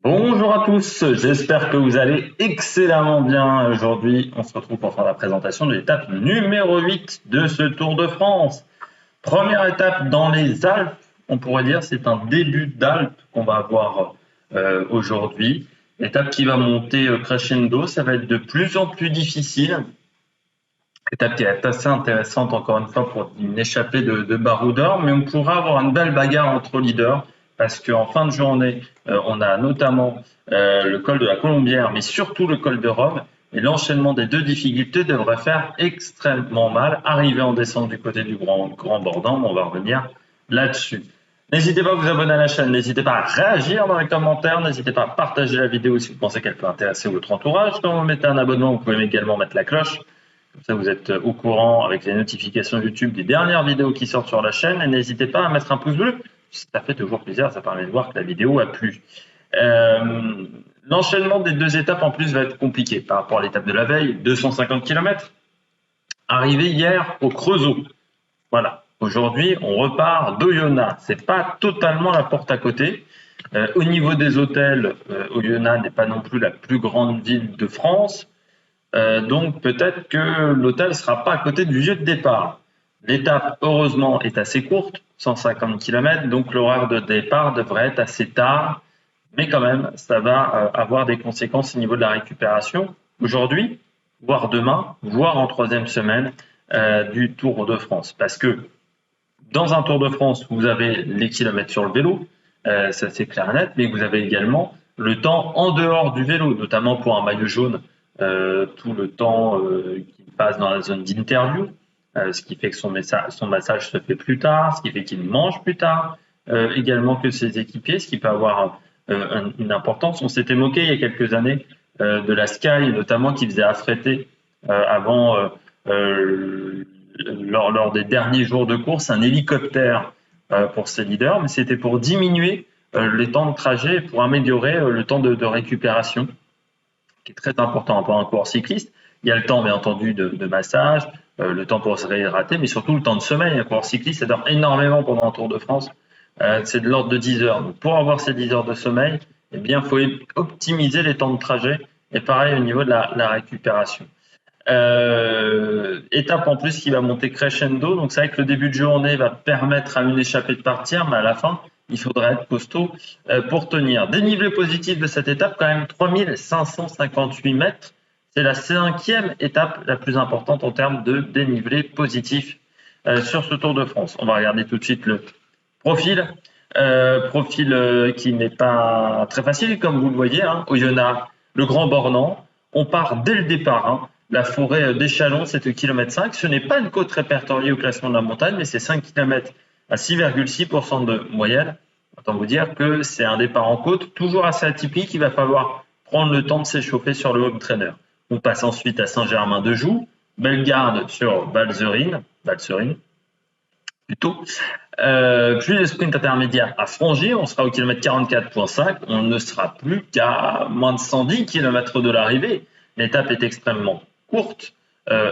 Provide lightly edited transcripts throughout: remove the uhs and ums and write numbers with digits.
Bonjour à tous, j'espère que vous allez excellemment bien. Aujourd'hui, on se retrouve pour faire la présentation de l'étape numéro 8 de ce Tour de France. Première étape dans les Alpes, on pourrait dire c'est un début d'Alpes qu'on va avoir aujourd'hui. Étape qui va monter crescendo, ça va être de plus en plus difficile. Étape qui est assez intéressante encore une fois pour une échappée de baroudeurs, mais on pourra avoir une belle bagarre entre leaders parce qu'en fin de journée, on a notamment le col de la Colombière, mais surtout le col de Rome. Et l'enchaînement des deux difficultés devrait faire extrêmement mal. Arriver en descente du côté du Grand Bordant, on va revenir là-dessus. N'hésitez pas à vous abonner à la chaîne, n'hésitez pas à réagir dans les commentaires, n'hésitez pas à partager la vidéo si vous pensez qu'elle peut intéresser votre entourage. Quand vous mettez un abonnement, vous pouvez également mettre la cloche. Comme ça, vous êtes au courant avec les notifications YouTube des dernières vidéos qui sortent sur la chaîne. Et n'hésitez pas à mettre un pouce bleu. Ça fait toujours plaisir, ça permet de voir que la vidéo a plu. L'enchaînement des deux étapes en plus va être compliqué par rapport à l'étape de la veille, 250 km. Arrivé hier au Creusot. Voilà. Aujourd'hui, on repart d'Oyonnax. C'est pas totalement la porte à côté. Au niveau des hôtels, Oyonnax n'est pas non plus la plus grande ville de France. Donc peut-être que l'hôtel ne sera pas à côté du lieu de départ. L'étape, heureusement, est assez courte, 150 km, donc l'horaire de départ devrait être assez tard, mais quand même, ça va avoir des conséquences au niveau de la récupération aujourd'hui, voire demain, voire en troisième semaine du Tour de France. Parce que dans un Tour de France, vous avez les kilomètres sur le vélo, ça c'est clair et net, mais vous avez également le temps en dehors du vélo, notamment pour un maillot jaune, tout le temps qu'il passe dans la zone d'interview, ce qui fait que son massage se fait plus tard, ce qui fait qu'il mange plus tard, également que ses équipiers, ce qui peut avoir une importance. On s'était moqué il y a quelques années de la Sky, notamment qui faisait affréter avant, lors des derniers jours de course, un hélicoptère pour ses leaders, mais c'était pour diminuer les temps de trajet et pour améliorer le temps de récupération, qui est très important pour un coureur cycliste. Il y a le temps, bien entendu, de massage, le temps pour se réhydrater, mais surtout le temps de sommeil. Un coureur cycliste, ça dort énormément pendant un Tour de France. C'est de l'ordre de 10 heures. Donc, pour avoir ces 10 heures de sommeil, eh bien, il faut optimiser les temps de trajet. Et pareil au niveau de la récupération. Étape en plus qui va monter crescendo. Donc, c'est vrai que le début de journée va permettre à une échappée de partir, mais à la fin, il faudra être costaud pour tenir. Dénivelé positif de cette étape, quand même 3558 mètres. C'est la 5e étape la plus importante en termes de dénivelé positif sur ce Tour de France. On va regarder tout de suite le profil. Profil qui n'est pas très facile, comme vous le voyez. Oyonnax, le Grand Bornand. On part dès le départ. La forêt d'Échalon, c'est au kilomètre 5. Ce n'est pas une côte répertoriée au classement de la montagne, mais c'est 5 km à 6,6% de moyenne. Autant vous dire que c'est un départ en côte, toujours assez atypique. Il va falloir prendre le temps de s'échauffer sur le home trainer. On passe ensuite à Saint-Germain-de-Joux, Bellegarde sur Valserine plutôt. Puis le sprint intermédiaire à franchir, on sera au kilomètre 44,5. On ne sera plus qu'à moins de 110 km de l'arrivée. L'étape est extrêmement courte,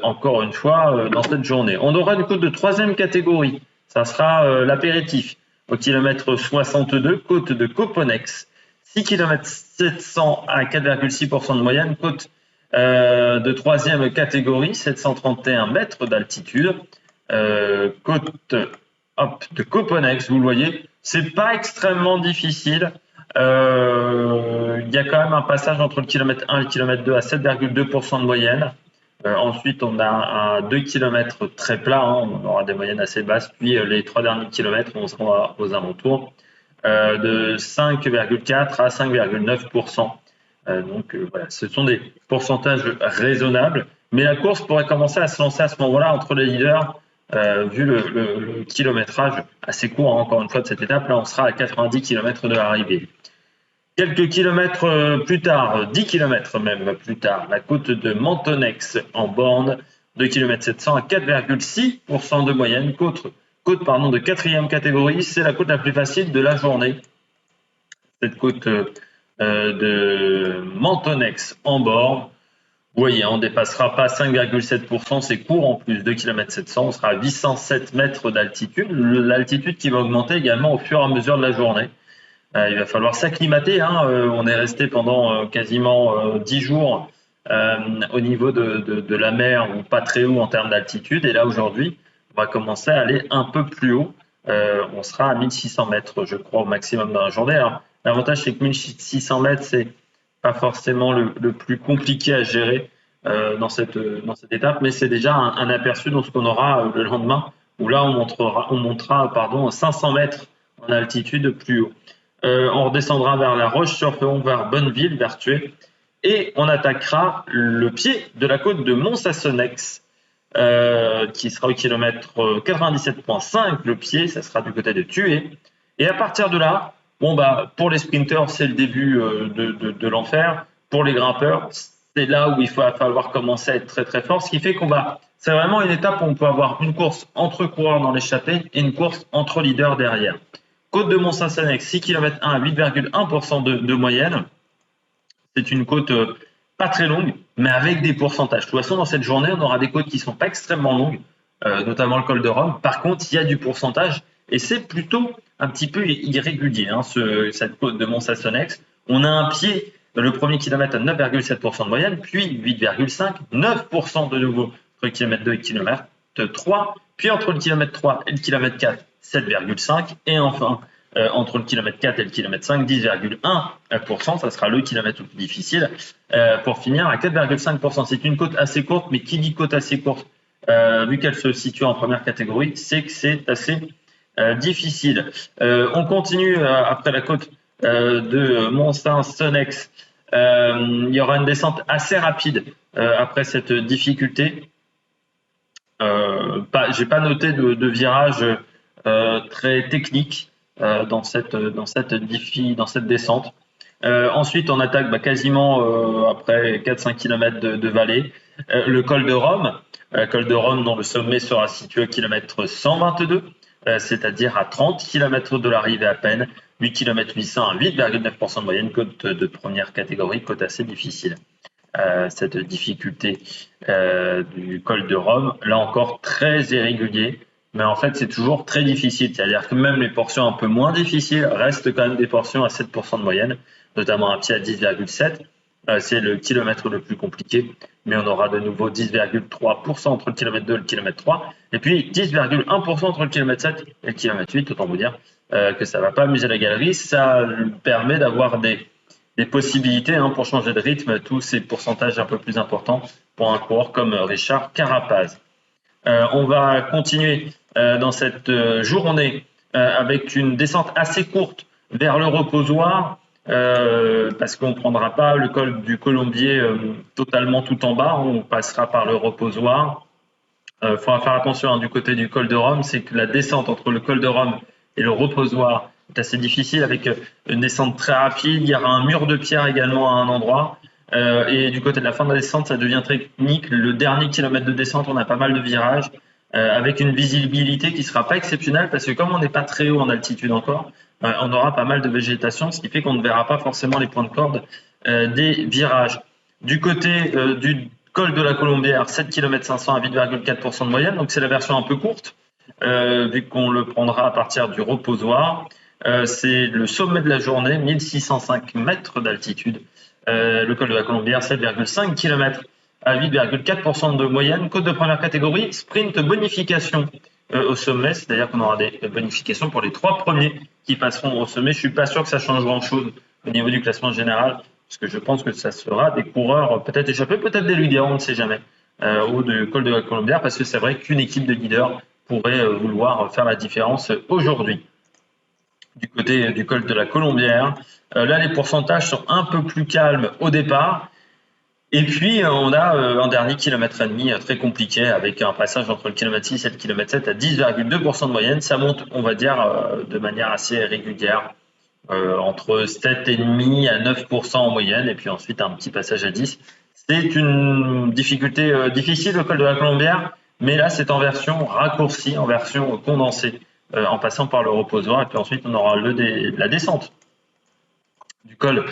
encore une fois, dans cette journée. On aura une côte de 3e catégorie. Ça sera l'apéritif au kilomètre 62, côte de Coponex, 6 km 700 à 4,6% de moyenne, côte de 3e catégorie, 731 mètres d'altitude, côte de Coponex, vous le voyez, c'est pas extrêmement difficile. Il y a quand même un passage entre le kilomètre 1 et le kilomètre 2 à 7,2% de moyenne. Ensuite, on a un 2 km très plat, on aura des moyennes assez basses. Puis les 3 derniers kilomètres, on sera aux alentours de 5,4 à 5,9%. Donc voilà, ce sont des pourcentages raisonnables. Mais la course pourrait commencer à se lancer à ce moment-là entre les leaders, vu le kilométrage assez court, encore une fois, de cette étape. Là, on sera à 90 km de l'arrivée. Quelques kilomètres plus tard, 10 km même plus tard, la côte de Mentonex en borne, 2 km 700 à 4,6% de moyenne. Côte de 4e catégorie, c'est la côte la plus facile de la journée. Cette côte de Mentonex en borne, vous voyez, on ne dépassera pas 5,7%, c'est court en plus, 2 km 700, on sera à 807 mètres d'altitude. L'altitude qui va augmenter également au fur et à mesure de la journée. Il va falloir s'acclimater, hein. On est resté pendant quasiment 10 jours au niveau de la mer, ou pas très haut en termes d'altitude. Et là, aujourd'hui, on va commencer à aller un peu plus haut. On sera à 1600 mètres, je crois, au maximum dans la journée. Alors, l'avantage, c'est que 1600 mètres, c'est pas forcément le plus compliqué à gérer dans cette étape, mais c'est déjà un aperçu de ce qu'on aura le lendemain, où là, on montera 500 mètres en altitude plus haut. On redescendra vers La Roche-sur-Foron, vers Bonneville, vers Thuey, et on attaquera le pied de la côte de Mont-Sassonnex, qui sera au kilomètre 97,5. Le pied, ça sera du côté de Thuey. Et à partir de là, pour les sprinteurs, c'est le début de l'enfer. Pour les grimpeurs, c'est là où il va falloir commencer à être très très fort. Ce qui fait c'est vraiment une étape où on peut avoir une course entre coureurs dans l'échappée et une course entre leaders derrière. Côte de Mont-Saint-Sénèque, 6 km 1 à 8,1% de moyenne. C'est une côte pas très longue, mais avec des pourcentages. De toute façon, dans cette journée, on aura des côtes qui ne sont pas extrêmement longues, notamment le col de Rome. Par contre, il y a du pourcentage et c'est plutôt un petit peu irrégulier, hein, cette côte de Mont-Sassonnex. On a un pied, le premier kilomètre à 9,7% de moyenne, puis 8,5%, 9% de nouveau entre le kilomètre 2 et le kilomètre 3, puis entre le kilomètre 3 et le kilomètre 4, 7,5%, et enfin, entre le kilomètre 4 et le kilomètre 5, 10,1%, ça sera le kilomètre le plus difficile, pour finir à 4,5%. C'est une côte assez courte, mais qui dit côte assez courte, vu qu'elle se situe en première catégorie, c'est que c'est assez difficile. On continue après la côte de Mont-Saint-Sonnex. Il y aura une descente assez rapide après cette difficulté. J'ai pas noté de virage très technique dans cette descente. Ensuite, on attaque quasiment après 4-5 km de vallée le col de Rome. Col de Rome dont le sommet sera situé au kilomètre 122, c'est-à-dire à 30 km de l'arrivée à peine, 8 km 800 à 8,9% de moyenne, côte de première catégorie, côte assez difficile. Cette difficulté du col de Rome, là encore très irrégulier, mais en fait c'est toujours très difficile, c'est-à-dire que même les portions un peu moins difficiles restent quand même des portions à 7% de moyenne, notamment un pied à 10,7. C'est le kilomètre le plus compliqué, mais on aura de nouveau 10,3% entre le kilomètre 2 et le kilomètre 3, et puis 10,1% entre le kilomètre 7 et le kilomètre 8, autant vous dire que ça ne va pas amuser la galerie. Ça permet d'avoir des possibilités pour changer de rythme, tous ces pourcentages un peu plus importants pour un coureur comme Richard Carapaz. On va continuer dans cette journée avec une descente assez courte vers le reposoir, parce qu'on ne prendra pas le col du Colombier totalement tout en bas, on passera par le reposoir. Il faudra faire attention du côté du col de Rome, c'est que la descente entre le col de Rome et le reposoir est assez difficile, avec une descente très rapide. Il y aura un mur de pierre également à un endroit. Et du côté de la fin de la descente, ça devient très technique. Le dernier kilomètre de descente, on a pas mal de virages, avec une visibilité qui ne sera pas exceptionnelle, parce que comme on n'est pas très haut en altitude encore, on aura pas mal de végétation, ce qui fait qu'on ne verra pas forcément les points de corde des virages. Du côté du col de la Colombière, 7 km 500 à 8,4% de moyenne, donc c'est la version un peu courte, vu qu'on le prendra à partir du reposoir. C'est le sommet de la journée, 1605 mètres d'altitude. Le col de la Colombière, 7,5 km à 8,4% de moyenne. Côte de première catégorie, sprint bonification au sommet, c'est-à-dire qu'on aura des bonifications pour les 3 premiers qui passeront au sommet. Je ne suis pas sûr que ça change grand-chose au niveau du classement général, parce que je pense que ça sera des coureurs peut-être échappés, peut-être des leaders, on ne sait jamais, au col de la Colombière, parce que c'est vrai qu'une équipe de leaders pourrait vouloir faire la différence aujourd'hui. Du côté du col de la Colombière, là les pourcentages sont un peu plus calmes au départ, et puis on a un dernier kilomètre et demi très compliqué, avec un passage entre le kilomètre 6 et le kilomètre 7 à 10,2% de moyenne. Ça monte, on va dire, de manière assez régulière, entre 7,5 à 9% en moyenne, et puis ensuite un petit passage à 10. C'est une difficulté difficile au col de la Colombière, mais là c'est en version raccourcie, en version condensée, en passant par le reposoir, et puis ensuite on aura la descente du col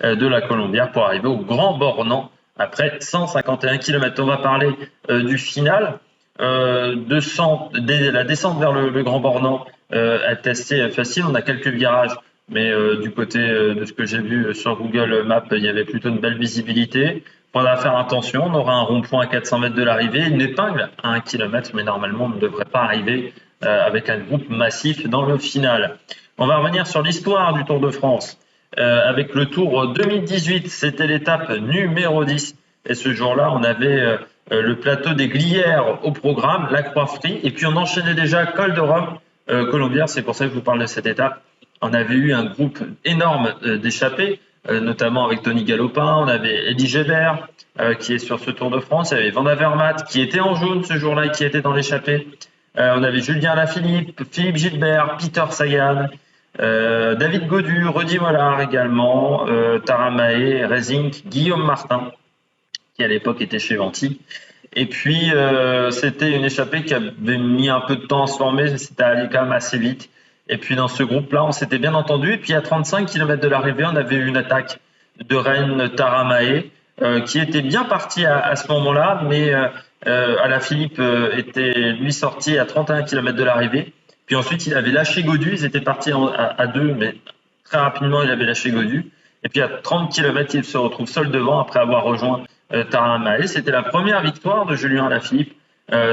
de la Colombière pour arriver au Grand Bornand après 151 km. On va parler du final. La descente vers le Grand Bornand est assez facile. On a quelques virages Mais du côté de ce que j'ai vu sur Google Maps, il y avait plutôt une belle visibilité. Il faudra faire attention, on aura un rond-point à 400 mètres de l'arrivée, une épingle à 1 km, mais normalement on ne devrait pas arriver avec un groupe massif dans le final. On va revenir sur l'histoire du Tour de France. Avec le Tour 2018, c'était l'étape numéro 10. Et ce jour-là, on avait le plateau des Glières au programme, la Croix-Frie, et puis on enchaînait déjà Col de Rome, Colombière, c'est pour ça que je vous parle de cette étape. On avait eu un groupe énorme d'échappés, notamment avec Tony Galopin, on avait Eddie Gébert qui est sur ce Tour de France, il y avait Van Avermaet qui était en jaune ce jour-là et qui était dans l'échappée. On avait Julien Alaphilippe, Philippe Gilbert, Peter Sagan, David Gaudu, Rudy Mollard également, Tara Mahé, Rezink, Guillaume Martin, qui à l'époque était chez Venti. Et puis, c'était une échappée qui avait mis un peu de temps à se former, c'était allé quand même assez vite. Et puis, dans ce groupe-là, on s'était bien entendu. Et puis, à 35 km de l'arrivée, on avait eu une attaque de Rennes Tara Mahé, qui était bien parti à ce moment-là, mais Alaphilippe était, lui, sorti à 31 km de l'arrivée. Puis ensuite, il avait lâché Gaudu. Ils étaient partis à deux, mais très rapidement, il avait lâché Gaudu. Et puis, à 30 km, il se retrouve seul devant après avoir rejoint Tara Mahé. C'était la première victoire de Julien Alaphilippe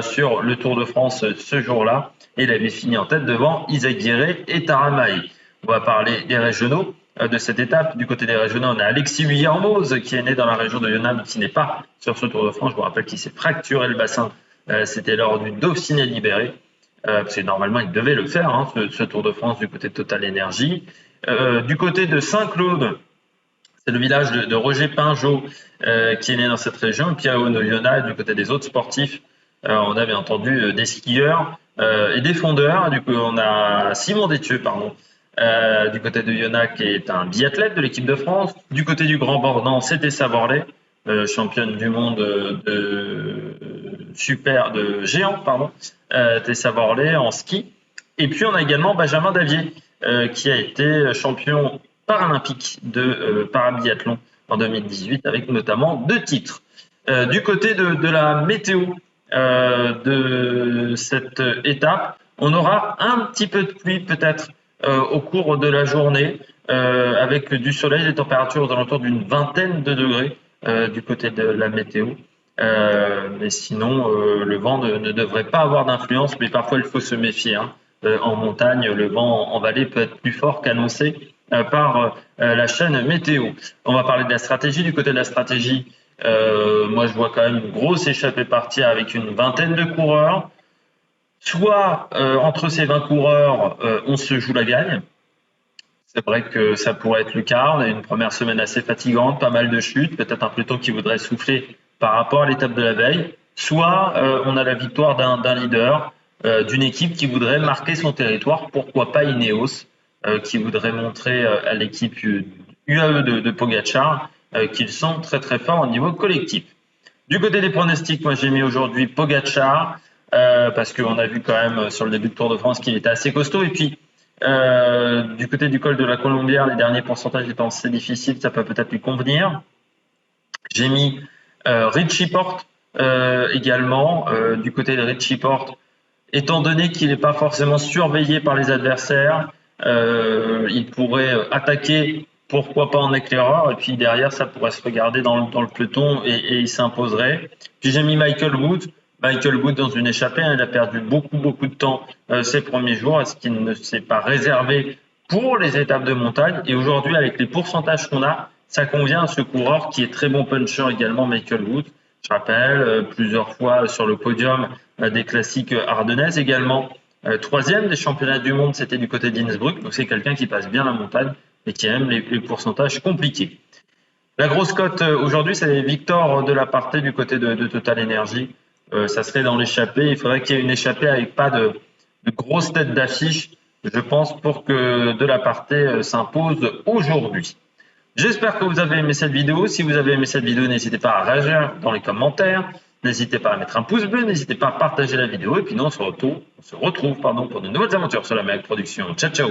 sur le Tour de France ce jour-là. Et il avait fini en tête devant Isaac Guéret et Tara Mahé. On va parler des régionaux de cette étape. Du côté des régionaux, on a Alexis Vuillermoz qui est né dans la région de Yonne, qui n'est pas sur ce Tour de France. Je vous rappelle qu'il s'est fracturé le bassin. C'était lors du Dauphiné libéré. Parce que normalement, il devait le faire, hein, ce Tour de France du côté de Total Énergie. Du côté de Saint-Claude, c'est le village de Roger Pinjot qui est né dans cette région. Et puis à Oyonnax, du côté des autres sportifs, on a bien entendu des skieurs et des fondeurs. Du coup, on a Simon Détieux, du côté de Oyonnax, qui est un biathlète de l'équipe de France. Du côté du Grand Bornand, c'était Tessa Worley, championne du monde de géant, Tessa Worley en ski. Et puis on a également Benjamin Davier, qui a été champion paralympique de parabiathlon en 2018, avec notamment 2 titres. Du côté de la météo de cette étape, on aura un petit peu de pluie peut-être au cours de la journée, avec du soleil, des températures aux alentours d'une vingtaine de degrés du côté de la météo. Mais sinon, le vent ne devrait pas avoir d'influence, mais parfois il faut se méfier. En montagne, le vent en vallée peut être plus fort qu'annoncé par la chaîne météo. On va parler de la stratégie. Du côté de la stratégie, moi je vois quand même une grosse échappée partir avec une vingtaine de coureurs. Soit entre ces 20 coureurs, on se joue la gagne. C'est vrai que ça pourrait être le cas. On a eu une première semaine assez fatigante, pas mal de chutes, peut-être un peloton qui voudrait souffler par rapport à l'étape de la veille. Soit on a la victoire d'un leader, d'une équipe qui voudrait marquer son territoire, pourquoi pas Ineos, qui voudrait montrer à l'équipe UAE de Pogacar qu'ils sont très très forts au niveau collectif. Du côté des pronostics, moi j'ai mis aujourd'hui Pogacar, parce qu'on a vu quand même sur le début de Tour de France qu'il était assez costaud. Et puis du côté du col de la Colombière, les derniers pourcentages étant assez difficiles, ça peut peut-être lui convenir. J'ai mis Richie Porte également, du côté de Richie Porte, étant donné qu'il n'est pas forcément surveillé par les adversaires, il pourrait attaquer, pourquoi pas en éclaireur, et puis derrière ça pourrait se regarder dans le peloton et il s'imposerait. Puis j'ai mis Michael Woods dans une échappée, il a perdu beaucoup de temps ces premiers jours, est-ce qu'il ne s'est pas réservé pour les étapes de montagne, et aujourd'hui avec les pourcentages qu'on a, ça convient à ce coureur qui est très bon puncher également, Michael Woods. Je rappelle, plusieurs fois sur le podium des classiques ardennaises également. 3e des championnats du monde, c'était du côté d'Innsbruck. Donc c'est quelqu'un qui passe bien la montagne et qui aime les pourcentages compliqués. La grosse cote aujourd'hui, c'est Victor Delaparté du côté de Total Energy. Ça serait dans l'échappée. Il faudrait qu'il y ait une échappée avec pas de grosses têtes d'affiche, je pense, pour que Delaparté s'impose aujourd'hui. J'espère que vous avez aimé cette vidéo. Si vous avez aimé cette vidéo, n'hésitez pas à réagir dans les commentaires. N'hésitez pas à mettre un pouce bleu. N'hésitez pas à partager la vidéo. Et puis nous, on se retrouve pour de nouvelles aventures sur la Mega Production. Ciao, ciao.